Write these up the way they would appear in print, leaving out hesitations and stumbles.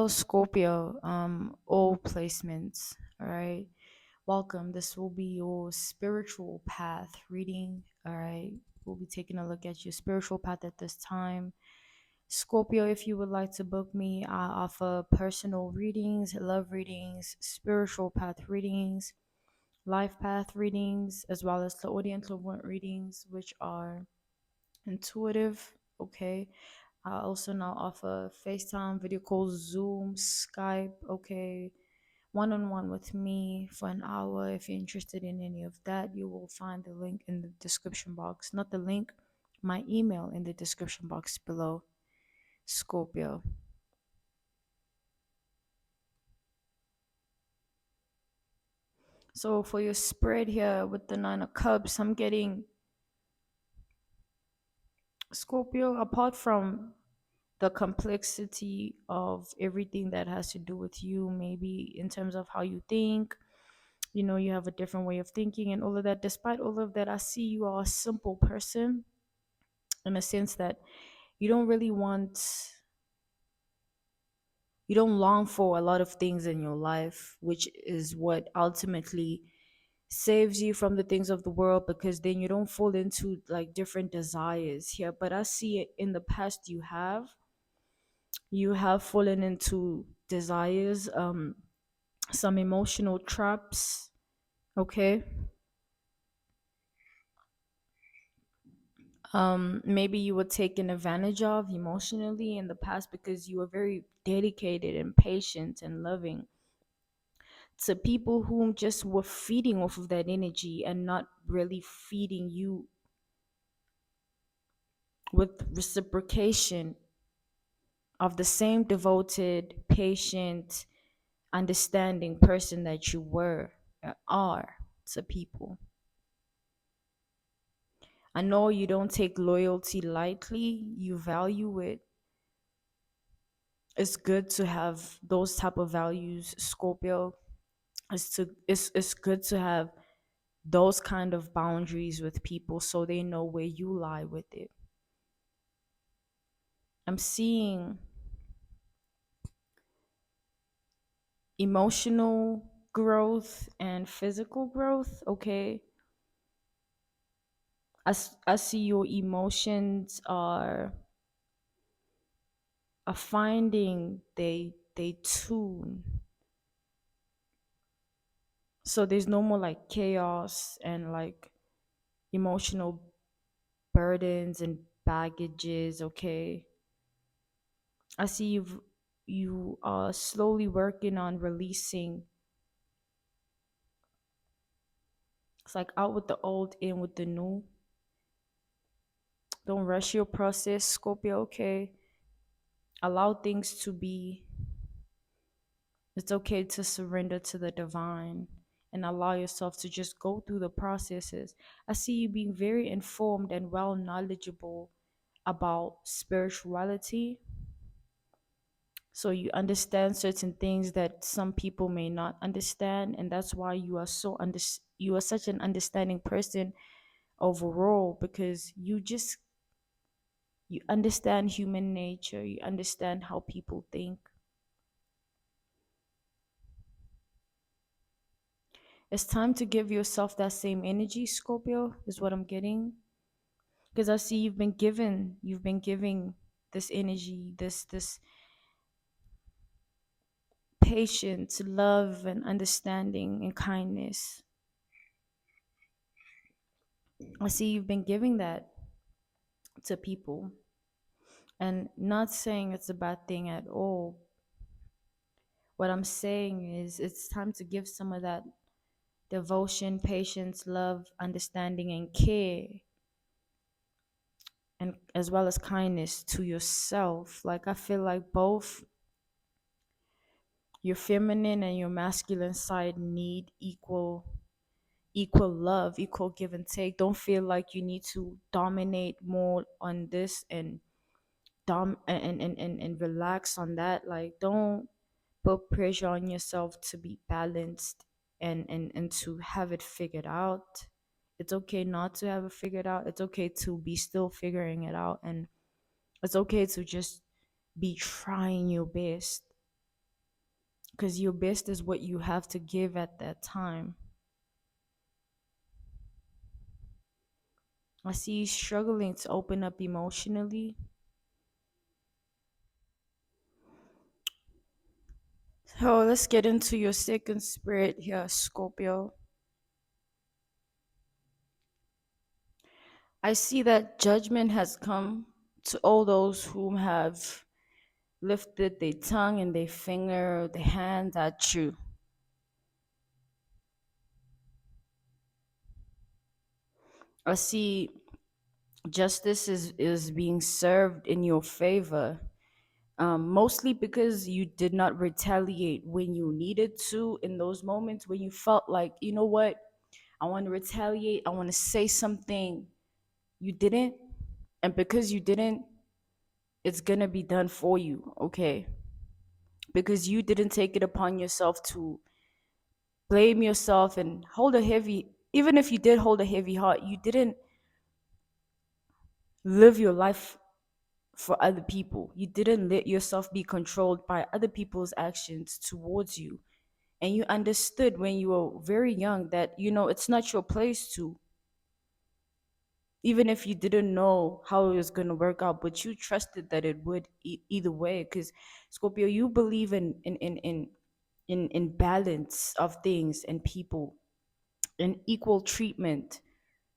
Scorpio, all placements. All right. Welcome. This will be your spiritual path reading. All right. We'll be taking a look at your spiritual path at this time. Scorpio, if you would like to book me, I offer personal readings, love readings, spiritual path readings, life path readings, as well as the audience readings, which are intuitive. Okay. I also now offer FaceTime, video calls, Zoom, Skype, okay, one on one with me for an hour. If you're interested in any of that, you will find the link in the description box. Not the link, my email in the description box below. Scorpio. So for your spread here with the Nine of Cups, I'm getting Scorpio, apart from the complexity of everything that has to do with you, maybe in terms of how you think, you have a different way of thinking and all of that. Despite all of that, I see you are a simple person in a sense that you don't really want, you don't long for a lot of things in your life, which is what ultimately saves you from the things of the world, because then you don't fall into like different desires here. But I see it in the past, you have fallen into desires, some emotional traps, okay. Maybe you were taken advantage of emotionally in the past because you were very dedicated and patient and loving to people whom just were feeding off of that energy and not really feeding you with reciprocation of the same devoted, patient, understanding person that you were, are to people. I know you don't take loyalty lightly, you value it. It's good to have those type of values, Scorpio. It's good to have those kind of boundaries with people so they know where you lie with it. I'm seeing emotional growth and physical growth, okay. I see your emotions are finding they tune, so there's no more like chaos and like emotional burdens and baggages, okay. I see you are slowly working on releasing. It's like out with the old, in with the new. Don't rush your process, Scorpio, okay. Allow things to be. It's okay to surrender to the divine and allow yourself to just go through the processes. I see you being very informed and well knowledgeable about spirituality. So you understand certain things that some people may not understand, and that's why you are such an understanding person overall, because you understand human nature, you understand how people think. It's time to give yourself that same energy, Scorpio, is what I'm getting. Because I see you've been giving this energy, this patience, love, and understanding and kindness. I see you've been giving that to people. And not saying it's a bad thing at all. What I'm saying is it's time to give some of that devotion, patience, love, understanding, and care, and as well as kindness to yourself. Like I feel like both your feminine and your masculine side need equal love, equal give and take. Don't feel like you need to dominate more on this and and relax on that. Like don't put pressure on yourself to be balanced and to have it figured out. It's okay not to have it figured out. It's okay to be still figuring it out, and it's okay to just be trying your best. because your best is what you have to give at that time. I see you struggling to open up emotionally. So let's get into your second spirit here, Scorpio. I see that judgment has come to all those who have lifted their tongue and their finger, their hand at you. I see justice is being served in your favor, mostly because you did not retaliate when you needed to in those moments when you felt like, you know what, I want to retaliate, I want to say something. You didn't. And because you didn't, it's going to be done for you, okay? Because you didn't take it upon yourself to blame yourself and hold a heavy, even if you did hold a heavy heart, you didn't live your life for other people. You didn't let yourself be controlled by other people's actions towards you. And you understood when you were very young that, it's not your place to, even if you didn't know how it was going to work out, but you trusted that it would either way. Because Scorpio, you believe in balance of things and people, in equal treatment,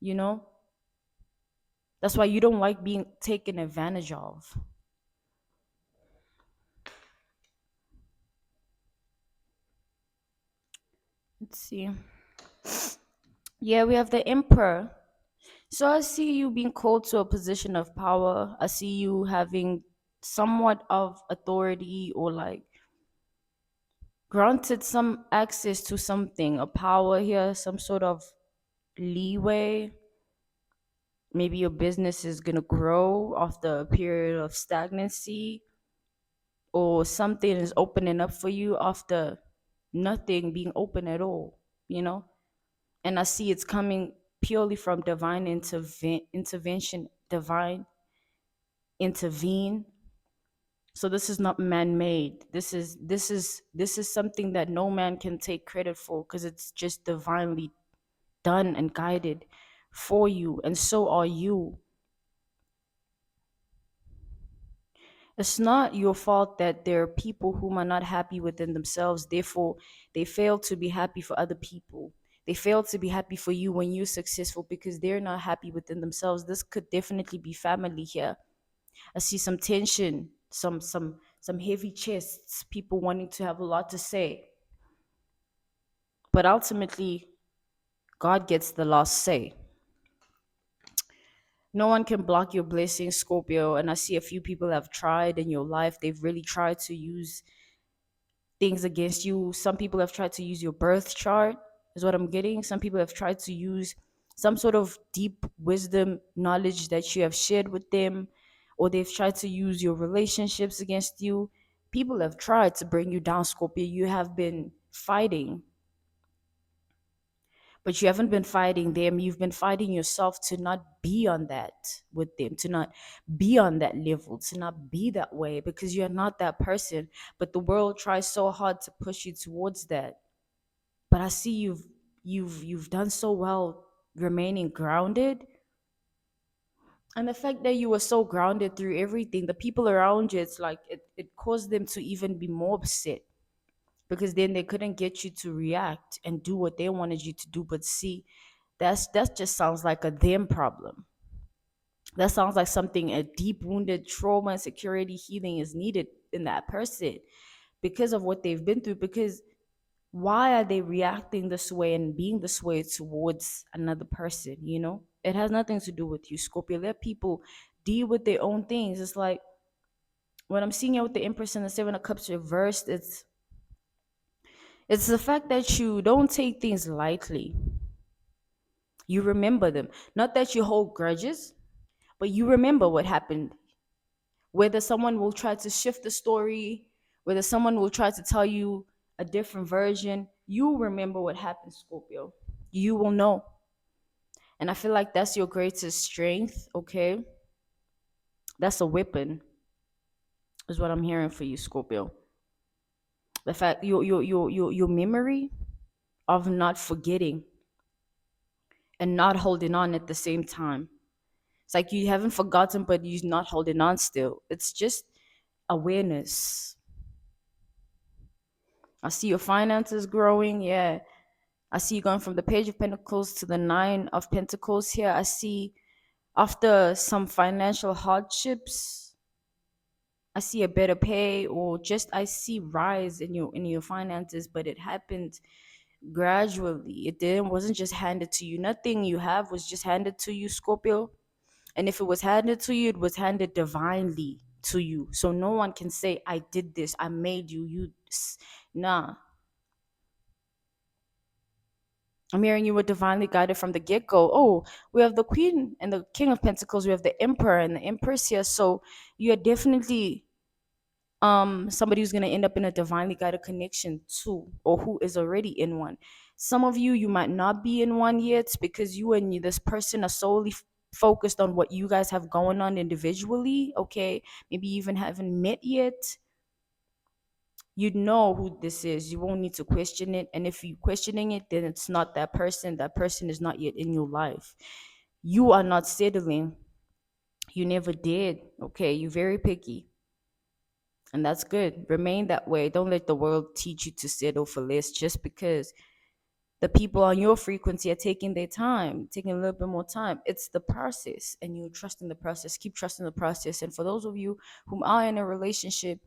you know? That's why you don't like being taken advantage of. Let's see. Yeah, we have the Emperor. So I see you being called to a position of power. I see you having somewhat of authority, or like granted some access to something, a power here, some sort of leeway. Maybe your business is going to grow after a period of stagnancy, or something is opening up for you after nothing being open at all, you know? And I see it's coming purely from divine intervention, divine intervene. So this is not man-made. This is something that no man can take credit for, because it's just divinely done and guided for you, and so are you. It's not your fault that there are people whom are not happy within themselves. Therefore, they fail to be happy for other people. They fail to be happy for you when you're successful, because they're not happy within themselves. This could definitely be family here. I see some tension, some heavy chests, people wanting to have a lot to say. But ultimately, God gets the last say. No one can block your blessings, Scorpio. And I see a few people have tried in your life. They've really tried to use things against you. Some people have tried to use your birth chart, is what I'm getting. Some people have tried to use some sort of deep wisdom knowledge that you have shared with them, or they've tried to use your relationships against you. People have tried to bring you down, Scorpio. You have been fighting, but you haven't been fighting them. You've been fighting yourself to not be on that with them, to not be on that level, to not be that way, because you're not that person. But the world tries so hard to push you towards that. But I see you've done so well remaining grounded. And the fact that you were so grounded through everything, the people around you, it's like it caused them to even be more upset, because then they couldn't get you to react and do what they wanted you to do. But see, that just sounds like a them problem. That sounds like something, a deep wounded trauma and security healing is needed in that person, because of what they've been through. Because why are they reacting this way and being this way towards another person? It has nothing to do with you, Scorpio. Let people deal with their own things. It's like when I'm seeing it with the Empress and the Seven of Cups reversed, it's the fact that you don't take things lightly. You remember them. Not that you hold grudges, but you remember what happened. Whether someone will try to shift the story, whether someone will try to tell you a different version, you remember what happened, Scorpio. You will know. And I feel like that's your greatest strength, okay? That's a weapon, is what I'm hearing for you, Scorpio. The fact your memory of not forgetting and not holding on at the same time. It's like you haven't forgotten, but you're not holding on still. It's just awareness. I see your finances growing. Yeah. I see you going from the Page of Pentacles to the Nine of Pentacles here. I see after some financial hardships, I see a better pay, or just I see rise in your finances, but it happened gradually. It didn't wasn't just handed to you. Nothing you have was just handed to you, Scorpio. And if it was handed to you, it was handed divinely to you. So no one can say, I did this, I made you, nah. I'm hearing you were divinely guided from the get go. Oh, we have the Queen and the King of Pentacles. We have the Emperor and the Empress here. So you are definitely somebody who's gonna end up in a divinely guided connection too, or who is already in one. Some of you might not be in one yet because you and this person are solely focused on what you guys have going on individually. Okay, maybe you even haven't met yet. You know who this is. You won't need to question it. And if you're questioning it, then it's not that person. That person is not yet in your life. You are not settling. You never did. Okay, you're very picky. And that's good. Remain that way. Don't let the world teach you to settle for less just because the people on your frequency are taking their time, taking a little bit more time. It's the process, and you trust in the process. Keep trusting the process. And for those of you whom are in a relationship,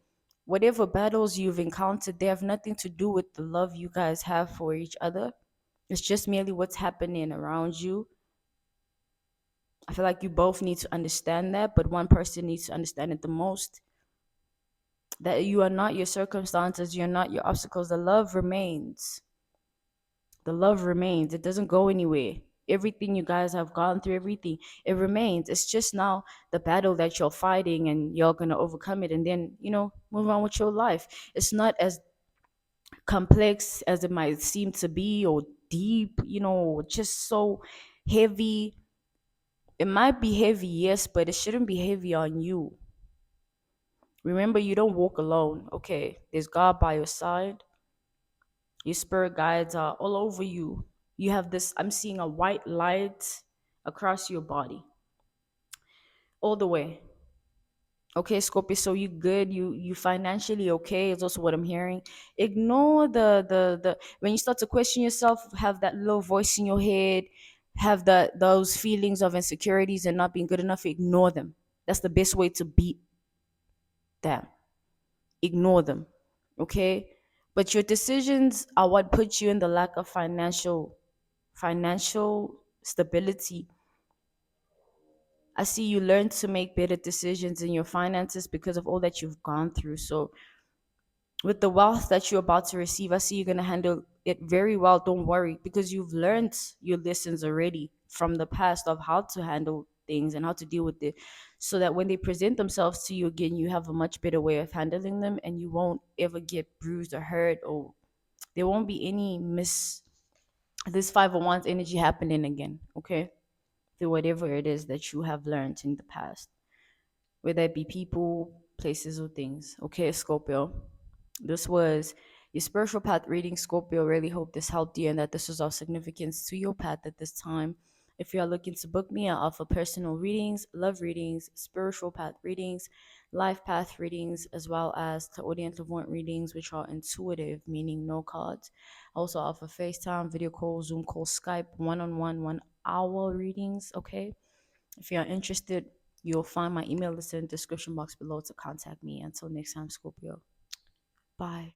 whatever battles you've encountered, they have nothing to do with the love you guys have for each other. It's just merely what's happening around you. I feel like you both need to understand that, but one person needs to understand it the most. That you are not your circumstances, you're not your obstacles. The love remains. The love remains. It doesn't go anywhere. Everything you guys have gone through, everything, it remains. It's just now the battle that you're fighting, and you're gonna overcome it, and then move on with your life. It's not as complex as it might seem to be, or deep, just so heavy. It might be heavy, yes, but it shouldn't be heavy on you. Remember, you don't walk alone. Okay, there's God by your side. Your spirit guides are all over you. You have this, I'm seeing a white light across your body, all the way. Okay, Scorpio, so you good, you financially okay, is also what I'm hearing. Ignore the when you start to question yourself, have that little voice in your head, have those feelings of insecurities and not being good enough, ignore them. That's the best way to beat them. Ignore them. Okay? But your decisions are what put you in the lack of financial stability. I see you learn to make better decisions in your finances because of all that you've gone through. So with the wealth that you're about to receive, I see you're going to handle it very well. Don't worry, because you've learned your lessons already from the past of how to handle things and how to deal with it, so that when they present themselves to you again, you have a much better way of handling them, and you won't ever get bruised or hurt, or there won't be any this 501's energy happening again. Okay, through whatever it is that you have learned in the past, whether it be people, places, or things. Okay, Scorpio. This was your spiritual path reading, Scorpio. Really hope this helped you and that this was of significance to your path at this time. If you are looking to book me, I offer personal readings, love readings, spiritual path readings, life path readings, as well as clairaudient clairvoyant readings, which are intuitive, meaning no cards. I also offer FaceTime, video call, Zoom call, Skype, one-on-one, 1 hour readings. Okay. If you're interested, you'll find my email list in the description box below to contact me. Until next time, Scorpio. Bye.